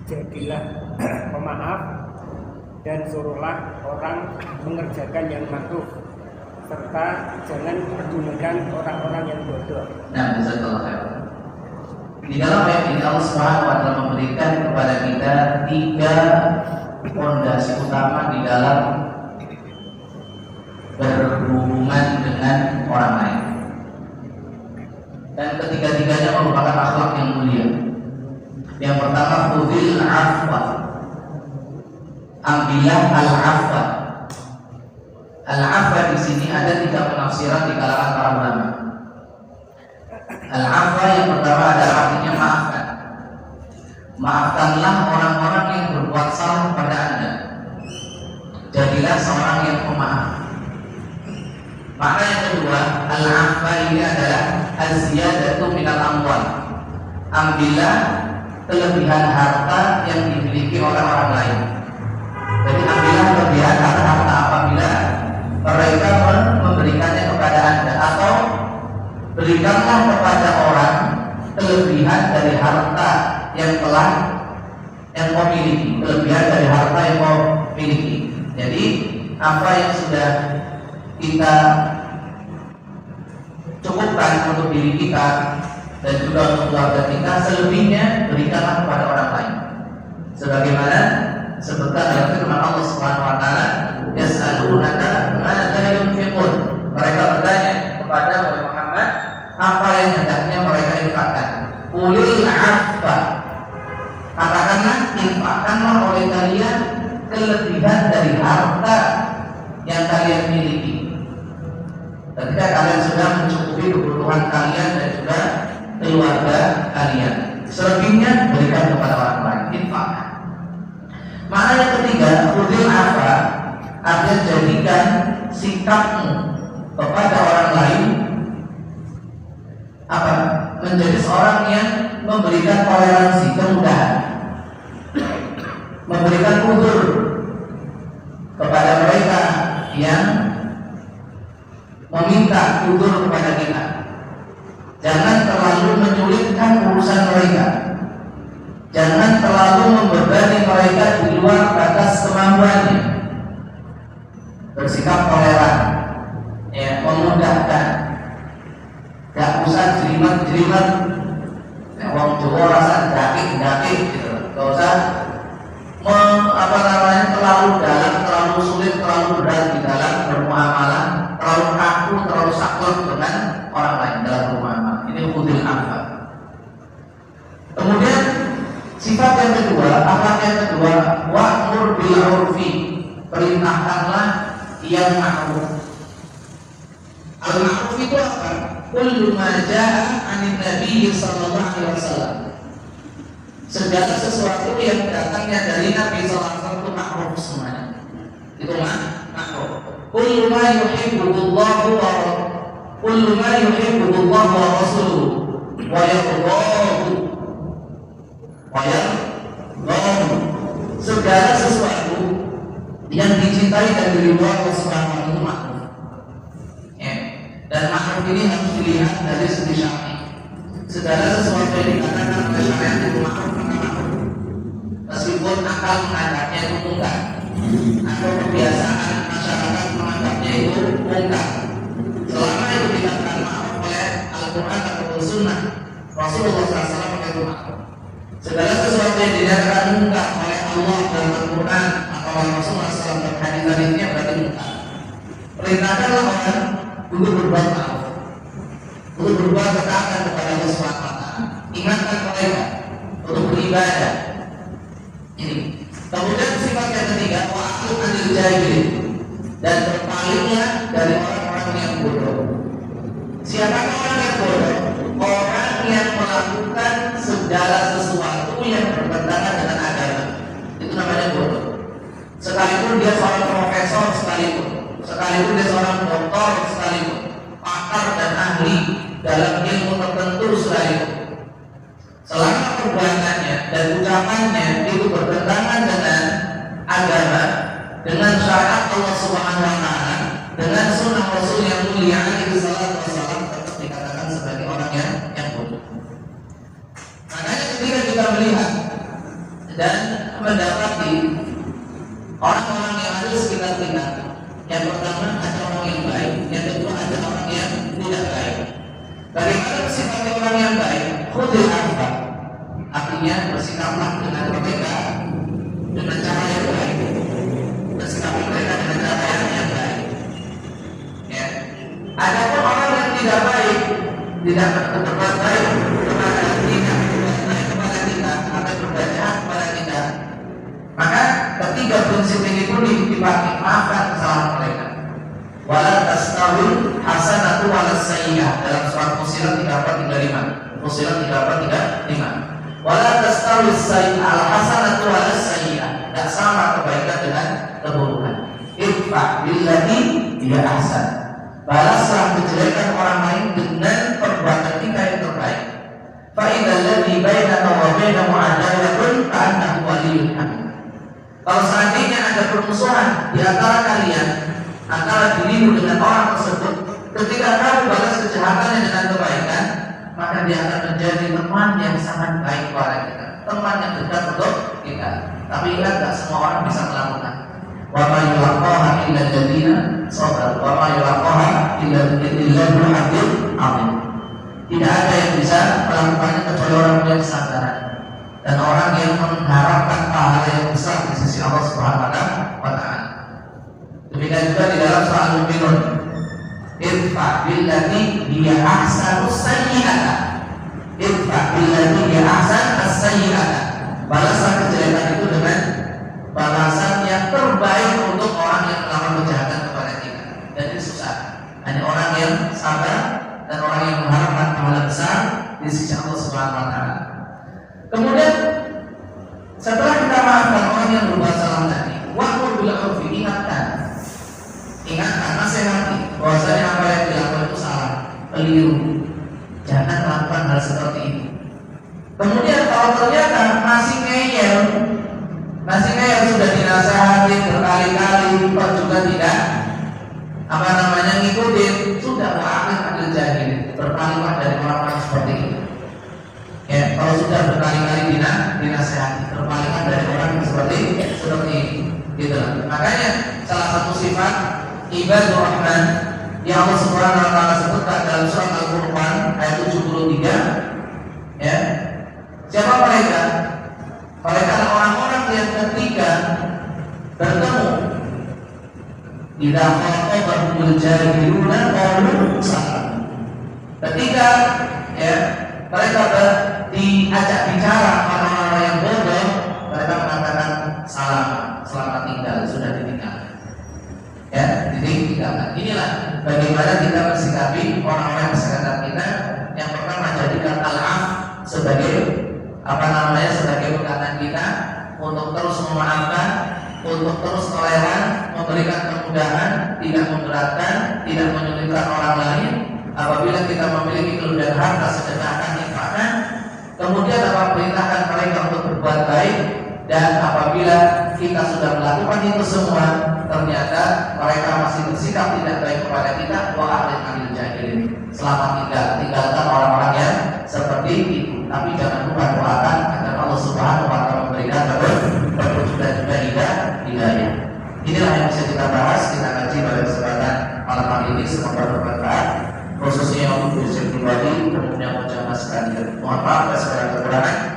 jadilah pemaaf dan suruhlah orang mengerjakan yang ma'ruf, serta jangan pedulikan orang-orang yang bodoh. Nah, jazakallahu khairan. Di dalam ayat ini Allah Subhanahu wa taala memberikan kepada kita 3 fondasi utama di dalam berhubungan dengan orang lain. Dan ketiga-tiganya merupakan akhlak yang mulia. Yang pertama, khudhil afwa. Ambillah al-afwa. Al-afwa di sini ada 3 penafsiran di kalangan para ulama. Al-afwa yang pertama adalah artinya maafkan. Maafkanlah orang-orang yang berbuat salah kepada Anda. Jadilah seorang yang pemaaf. Makna yang kedua, al-afwa ini adalah az-ziyadatu minal amwal. Ambillah kelebihan harta yang dimiliki oleh orang lain. Jadi ambillah kelebihan harta apabila mereka memberikannya kepada Anda, atau berikanlah kepada orang kelebihan dari harta yang telah kau miliki, kelebihan dari harta yang kau miliki. Jadi apa yang sudah kita cukupkan untuk diri kita dan juga untuk keluarga kita, selebihnya berikanlah kepada orang lain. Sebagaimana sebutkan dalam firman Allah Subhanahu wa taala, yas'alunaka madza yunfiqun. Mereka bertanya kepada Muhammad apa yang hendaknya mereka infakkan. Qulil afwa. Katakanlah, infakkanlah oleh kalian kelebihan dari harta yang kalian miliki. Ketika kalian sudah mencukupi kebutuhan kalian dan juga keluarga kalian, selebihnya berikan kepada orang lain, infakkan. Makna yang ketiga, khudhil afwa, artinya jadikan sikapmu kepada orang lain apa? Menjadi seorang yang memberikan toleransi, kemudahan, memberikan uzur kepada mereka yang meminta uzur kepada kita. Jangan terlalu menyulitkan urusan mereka. Jangan terlalu membebani mereka di luar batas kemampuannya. Bersikap toleran, ya, memudahkan. Gak usah jelimet-jelimet. Wong Jawa rasa dakik-dakik gitu. Gak usah terlalu dalam, terlalu sulit, terlalu berat di dalam bermuamalah, terlalu kaku, terlalu saklek dengan orang lain dalam bermuamalah. Ini khudhil afwa. Kemudian sifat yang kedua, akhlak yang kedua, wa'mur bil 'urfi. Perintahkanlah yang ma'ruf. Al-ma'ruf itu apa? Kullu ma jaa'a 'anil Nabi sallallahu alaihi wasallam. Segala sesuatu yang datangnya dari Nabi sallallahu alaihi wasallam itu ma'ruf semuanya. Itu ma'ruf. Kullu ma yuhibbullahu wa rasuluhu wa yardahu. Segala sesuatu yang dicintai dan diridhoi Allah Subhanahu wa taala ma'ruf. Dan ma'ruf ini harus dilihat dari segi syar'i. Segala sesuatu yang dikatakan oleh syariat itu ma'ruf, maka ma'ruf. Meskipun akal menganggapnya itu mungkar, atau kebiasaan masyarakat menganggapnya itu mungkar, selama itu dikatakan ma'ruf oleh Al-Quran atau Sunnah Rasulullah SAW, itu ma'ruf. Segala sesuatu yang dikatakan mungkar oleh Allah dalam Al-Quran atau Rasulullah SAW dalam hadis-hadisnya berarti mungkar. Perintahkanlah orang untuk berbuat ma'ruf, untuk berbuat ketaatan kepada Allah Subhanahu wa taala. Ingatkan mereka untuk beribadah. Ini. Kemudian sifat yang ketiga, wa'fu 'anil jahilin, dan berpalinglah dari orang-orang yang bodoh. Siapakah orang yang bodoh? Orang yang melakukan segala sesuatu yang bertentangan dengan agama. Itu namanya bodoh. Sekalipun dia seorang profesor, sekalipun dia seorang doktor, sekalipun pakar dan ahli dalam ilmu tertentu sekalipun, selama perbuatannya dan ucapannya itu bertentangan dengan agama, dengan syariat Allah Subhanahu wa taala, dengan sunnah Rasul yang mulia alaihi salatu wasallam, tetap dikatakan sebagai orang yang bodoh. Makanya ketika kita melihat dan mensifati orang-orang yang ada di sekitar kita. Yang pertama ada orang yang baik, yang kedua ada orang yang tidak baik. Bagaimana mensifati orang yang baik? Khudil afwa, artinya bersikaplah dengan mereka dengan cara yang baik, bersikapi mereka dengan cara yang baik. Ya. Adapun orang yang tidak baik, tidak berbuat baik kepada kita, kepada kita, atau berbuat jahat kepada kita, maka ketiga prinsip ini pun dipakai, maafkan kesalahan mereka. Wala tastawil hasanatu wala sayyi'ah, dalam surat Fussilat 3435. Fussilat 3435. Wala tastawil al hasanatu wala sayyi'ah, tidak sama kebaikan dengan keburukan. Idfa billati hiya ahsan, balaslah kejelekan orang lain dengan perbuatan kita yang terbaik. Fa idzal ladzi bainaka wa bainahu adawatun ka'annahu waliyyun hamim. Kalau seandainya ada permusuhan di antara kalian, antara dirimu dengan orang tersebut, ketika kamu balas kejahatannya dengan kebaikan, maka dia akan menjadi teman yang sangat baik kepada kita, teman yang dekat untuk kita. Tapi ingat, tak semua orang bisa melakukan. Wa ma yulaqaha illa alladziina sabaru wa ma yulaqaha illa dzul hazzin 'azim. Tidak ada yang bisa melakukannya kecuali orang yang sabar dan orang yang mengharapkan pahala yang besar di sisi Allah Subhanahu wa taala. Demikian juga di dalam surah Al-Mu'minun, idfa billati hiya ahsanu sayyi'ata, idfa billati hiya ahsanu sayyi'ata, balaslah kejelekan itu dengan balasan yang terbaik untuk orang yang melakukan kejahatan kepada kita. Dan ini susah, hanya orang yang sabar dan orang yang mengharapkan pahala besar di sisi Allah Subhanahu wa taala. Kemudian setelah kita maafkan orang yang berbuat salah tadi, wa'mur bil 'urfi, ingatkan, nasihati bahwasanya apa yang dilakukan itu salah, keliru, jangan melakukan hal seperti ini. Kemudian kalau ternyata masih ngeyel sudah dinasihati berkali-kali kok juga tidak ngikutin, sudah wa'akhir adil jahil, berpalinglah dari orang-orang seperti itu. Ya, kalau sudah berkali-kali dinasihati, berpalinglah dari orang yang seperti ini, gitu. Makanya salah satu sifat Ibadur Rahman yang Allah Subhanahu wa taala sebutkan dalam surat Al-Furqan ayat 73, ya. Siapa mereka? Mereka adalah orang-orang yang ketika bertemu idza khatabahumul jahiluna qalu salam. Ketika mereka diajak bicara orang-orang yang bodoh, mereka mengatakan salam, selamat tinggal, sudah ditinggal. Ditinggalkan. Inilah bagaimana kita mensikapi orang-orang di sekitar kita. Yang pertama, jadikan al-af sebagai sebagai pegangan kita untuk terus memaafkan, untuk terus toleran, memberikan kemudahan, tidak memberatkan, tidak menyulitkan orang lain. Apabila kita memiliki kelebihan harta, sedekahkan, infakkan. Kemudian perintahkan mereka untuk berbuat baik. Dan apabila kita sudah melakukan itu semua, ternyata mereka masih bersikap tidak baik kepada kita, wa'akhir adil jahilin, selamat tinggalkan orang-orang yang seperti itu. Tapi jangan lupa doakan agar Allah Subhanahu wa taala memberikan petunjuk dan juga hidayah. Inilah yang bisa kita bahas, kita kaji pada kesempatan malam hari ini. Semoga bermanfaat, khususnya untuk diri pribadi dan punya jamaah sekalian. Mohon maaf atas segala kekurangan.